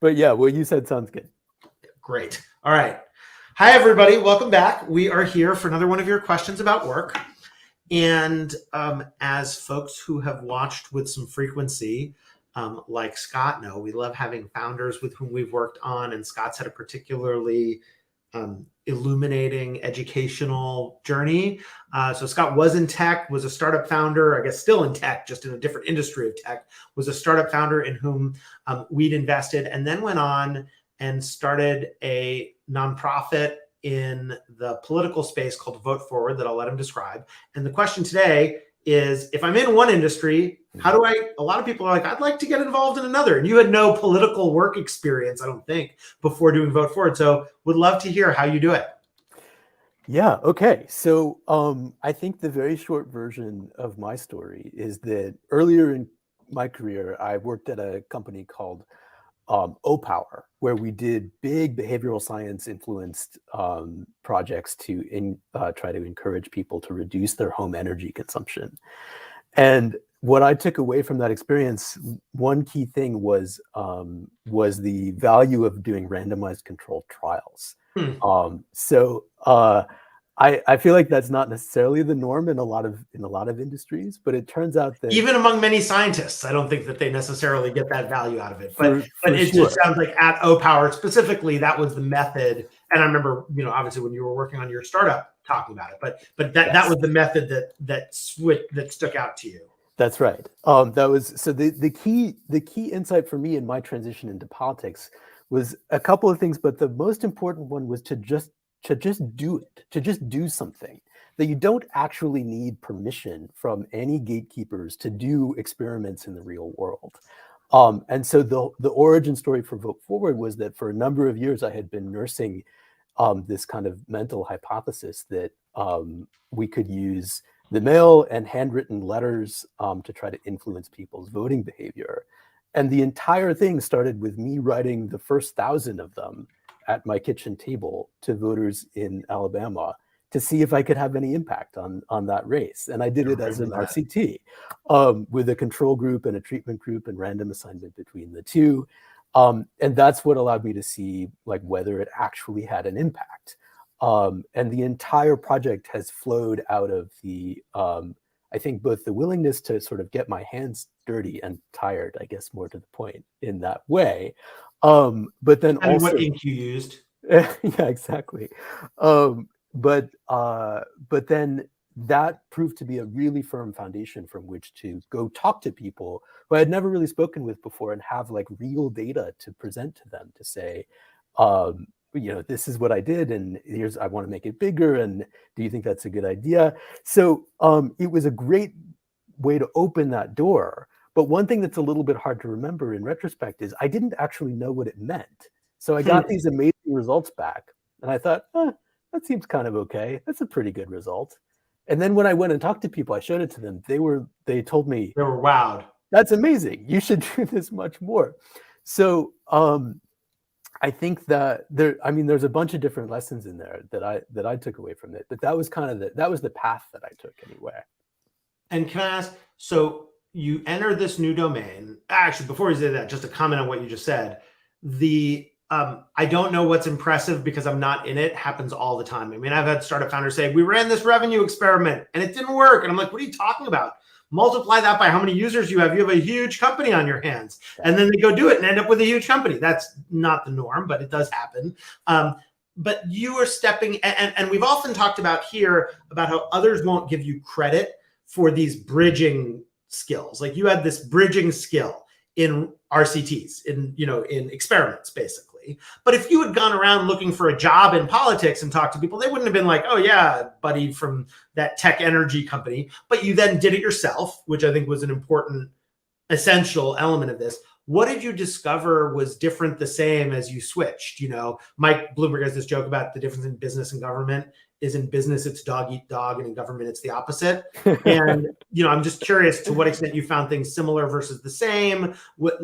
But yeah, what you said sounds good. Great. All right. Hi, everybody. Welcome back. We are here for another one of your questions about work. And as folks who have watched with some frequency, like Scott know, we love having founders with whom we've worked on, and Scott's had a particularly illuminating educational journey. So Scott was in tech, was a startup founder, I guess still in tech, just in a different industry of tech, was a startup founder in whom we'd invested, and then went on and started a nonprofit in the political space called Vote Forward that I'll let him describe. And the question today is, if I'm in one industry, how do a lot of people are like, I'd like to get involved in another. And you had no political work experience, I don't think, before doing Vote Forward. So would love to hear how you do it. Yeah, okay. So I think the very short version of my story is that earlier in my career, I worked at a company called O-Power, where we did big behavioral science influenced projects to try to encourage people to reduce their home energy consumption. And what I took away from that experience, one key thing was the value of doing randomized controlled trials. I feel like that's not necessarily the norm in a lot of industries, but it turns out that even among many scientists, I don't think that they necessarily get that value out of it. But it sure. just sounds like at O-Power specifically, that was the method. And I remember, obviously when you were working on your startup talking about it, but that was the method that stuck out to you. That's right. That was so the key insight for me in my transition into politics was a couple of things, but the most important one was to just do it, to just do something, that you don't actually need permission from any gatekeepers to do experiments in the real world. And so the origin story for Vote Forward was that for a number of years I had been nursing this kind of mental hypothesis that we could use the mail and handwritten letters to try to influence people's voting behavior. And the entire thing started with me writing the first 1,000 of them at my kitchen table to voters in Alabama to see if I could have any impact on that race. And I did it as an RCT with a control group and a treatment group and random assignment between the two. And that's what allowed me to see like whether it actually had an impact. And the entire project has flowed out of the, I think both the willingness to sort of get my hands dirty and tired, I guess more to the point in that way. But then and also what ink you used. Yeah, exactly. But then that proved to be a really firm foundation from which to go talk to people who I had never really spoken with before and have like real data to present to them to say, this is what I did, and I want to make it bigger. And do you think that's a good idea? So it was a great way to open that door. But one thing that's a little bit hard to remember in retrospect is I didn't actually know what it meant. So I got these amazing results back, and I thought, that seems kind of okay. That's a pretty good result. And then when I went and talked to people, I showed it to them. They told me they were wowed. That's amazing. You should do this much more. So I think that there's a bunch of different lessons in there that I took away from it. But that was the path that I took anyway. And can I ask, so you enter this new domain. Actually, before we say that, just a comment on what you just said. I don't know what's impressive because I'm not in it happens all the time. I mean, I've had startup founders say, we ran this revenue experiment and it didn't work. And I'm like, what are you talking about? Multiply that by how many users you have. You have a huge company on your hands. And then they go do it and end up with a huge company. That's not the norm, but it does happen. But you are stepping, and we've often talked about here about how others won't give you credit for these bridging skills. Like you had this bridging skill in RCTs, in experiments, basically. But if you had gone around looking for a job in politics and talked to people, they wouldn't have been like, oh yeah, buddy from that tech energy company. But you then did it yourself, which I think was an important, essential element of this. What did you discover was different, the same as you switched? Mike Bloomberg has this joke about the difference in business and government is in business, it's dog eat dog, and in government, it's the opposite. And, I'm just curious to what extent you found things similar versus the same. What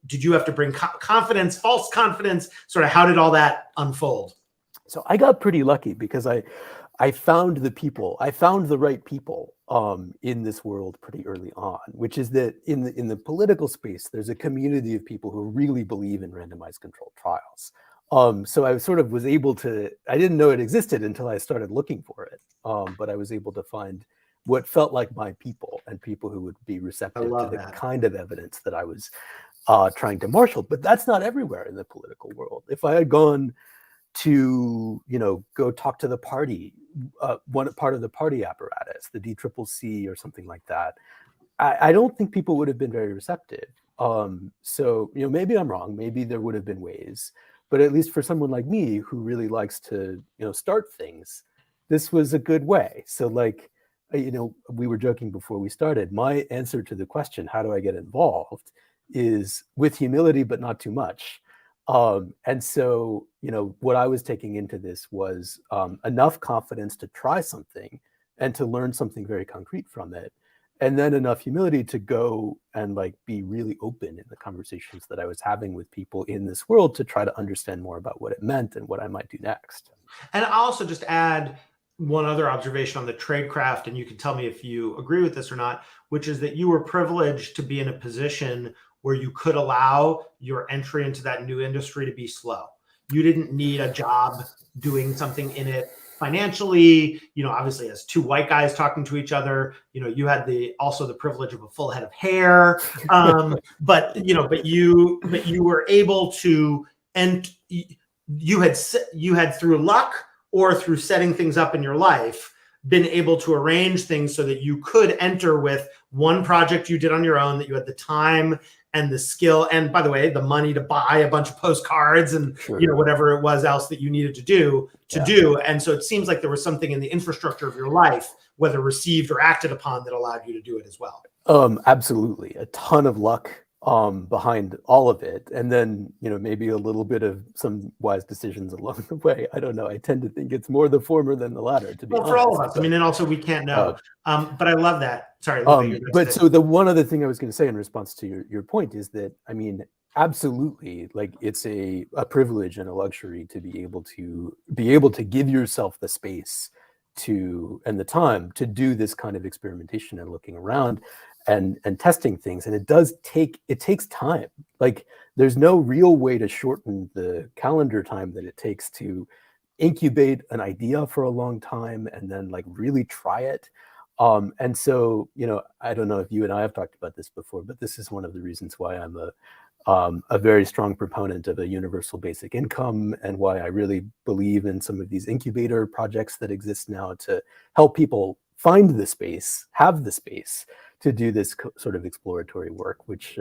did you have to bring confidence, false confidence? Sort of how did all that unfold? So I got pretty lucky because I found the people. I found the right people in this world pretty early on, which is that in the political space, there's a community of people who really believe in randomized controlled trials. So I sort of was able to, I didn't know it existed until I started looking for it, but I was able to find what felt like my people and people who would be receptive to the kind of evidence that I was trying to marshal. But that's not everywhere in the political world. If I had gone to, go talk to the party, one part of the party apparatus, the DCCC or something like that, I don't think people would have been very receptive. So, maybe I'm wrong. Maybe there would have been ways, but at least for someone like me who really likes to, start things, this was a good way. So like, we were joking before we started, my answer to the question, how do I get involved, is with humility, but not too much. And so, what I was taking into this was enough confidence to try something and to learn something very concrete from it. And then enough humility to go and like be really open in the conversations that I was having with people in this world to try to understand more about what it meant and what I might do next. And I'll also just add one other observation on the tradecraft, and you can tell me if you agree with this or not, which is that you were privileged to be in a position where you could allow your entry into that new industry to be slow. You didn't need a job doing something in it financially, obviously as two white guys talking to each other, you had also the privilege of a full head of hair. But you were able to, and you had through luck or through setting things up in your life, been able to arrange things so that you could enter with one project you did on your own, that you had the time and the skill, and by the way, the money to buy a bunch of postcards and whatever it was else that you needed to do. And so it seems like there was something in the infrastructure of your life, whether received or acted upon, that allowed you to do it as well. Absolutely. A ton of luck behind all of it. And then, maybe a little bit of some wise decisions along the way. I don't know. I tend to think it's more the former than the latter, to be honest. For all of us. And also we can't know. But I love that. Sorry. But so the one other thing I was going to say in response to your point is that, absolutely, like it's a privilege and a luxury to be able to give yourself the space and the time to do this kind of experimentation and looking around and testing things. And it takes time. Like there's no real way to shorten the calendar time that it takes to incubate an idea for a long time and then like really try it. And so, I don't know if you and I have talked about this before, but this is one of the reasons why I'm a very strong proponent of a universal basic income, and why I really believe in some of these incubator projects that exist now to help people find the space, have the space to do this sort of exploratory work, which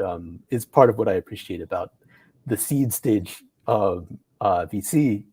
is part of what I appreciate about the seed stage VC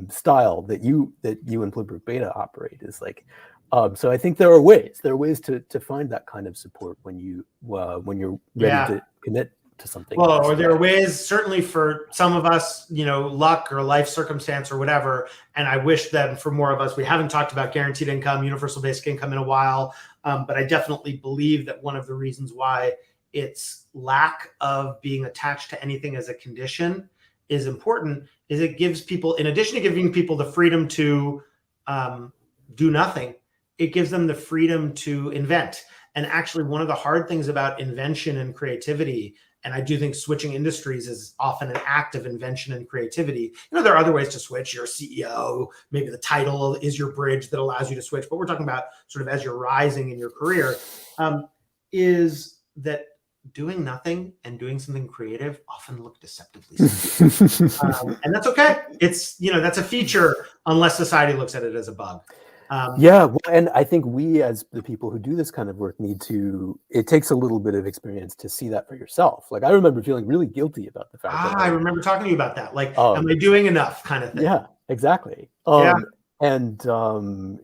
style that you and Bluebird Beta operate. Is like, so I think there are ways to find that kind of support when you're ready to commit to something. Well, or there are ways, certainly for some of us, luck or life circumstance or whatever. And I wish that for more of us, we haven't talked about guaranteed income, universal basic income in a while. But I definitely believe that one of the reasons why its lack of being attached to anything as a condition is important is it gives people, in addition to giving people the freedom to do nothing, it gives them the freedom to invent. And actually, one of the hard things about invention and creativity, and I do think switching industries is often an act of invention and creativity. There are other ways to switch. You're a CEO, maybe the title is your bridge that allows you to switch. But we're talking about sort of as you're rising in your career, is that doing nothing and doing something creative often look deceptively simple. And that's okay. It's, that's a feature unless society looks at it as a bug. And I think we, as the people who do this kind of work, it takes a little bit of experience to see that for yourself. Like I remember feeling really guilty about the fact that I remember talking to you about that. Like, am I doing enough kind of thing? Yeah, exactly. And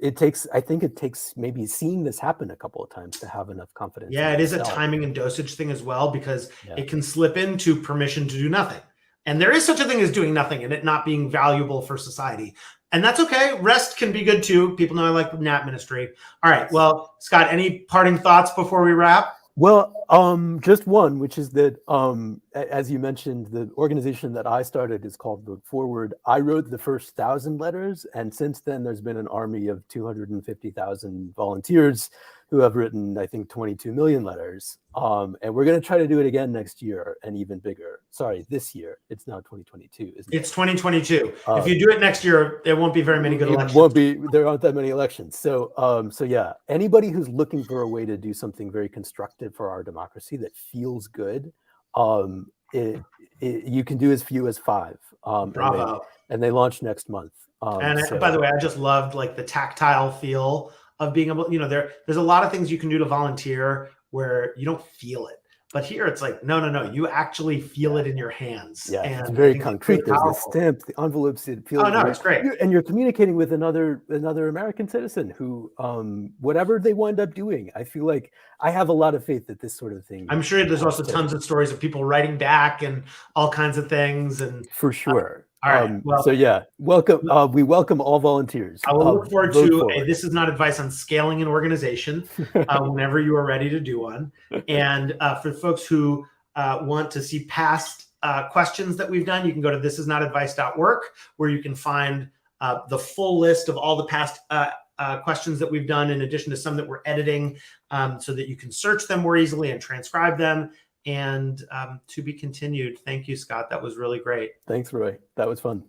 it takes maybe seeing this happen a couple of times to have enough confidence. Yeah, it is a timing and dosage thing as well, because it can slip into permission to do nothing. And there is such a thing as doing nothing and it not being valuable for society. And that's okay. Rest can be good too. People know I like nap ministry. All right. Well, Scott, any parting thoughts before we wrap? Well, just one, which is that, as you mentioned, the organization that I started is called Vote Forward. I wrote the first 1,000 letters, and since then there's been an army of 250,000 volunteers who have written, I think, 22 million letters. And we're going to try to do it again next year and even bigger. Sorry, this year. It's now 2022, isn't it? It's 2022. If you do it next year, there won't be very many good elections. It won't be. There aren't that many elections. So yeah, anybody who's looking for a way to do something very constructive for our democracy that feels good, you can do as few as 5. Bravo. And they launch next month. By the way, I just loved like the tactile feel of being able, there's a lot of things you can do to volunteer where you don't feel it. But here it's like, no, you actually feel it in your hands. Yeah, and it's very concrete. There's the stamp, the envelopes. It feels. Oh no, it's great. And you're communicating with another American citizen who, whatever they wind up doing, I feel like I have a lot of faith that this sort of thing. I'm sure there's also tons of stories of people writing back and all kinds of things. And for sure. All right. Well, so yeah, welcome. We welcome all volunteers. I will look forward to a This Is Not Advice on Scaling an Organization whenever you are ready to do one. And for folks who want to see past questions that we've done, you can go to thisisnotadvice.work, where you can find the full list of all the past questions that we've done, in addition to some that we're editing, so that you can search them more easily and transcribe them. And to be continued. Thank you, Scott. That was really great. Thanks, Roy. That was fun.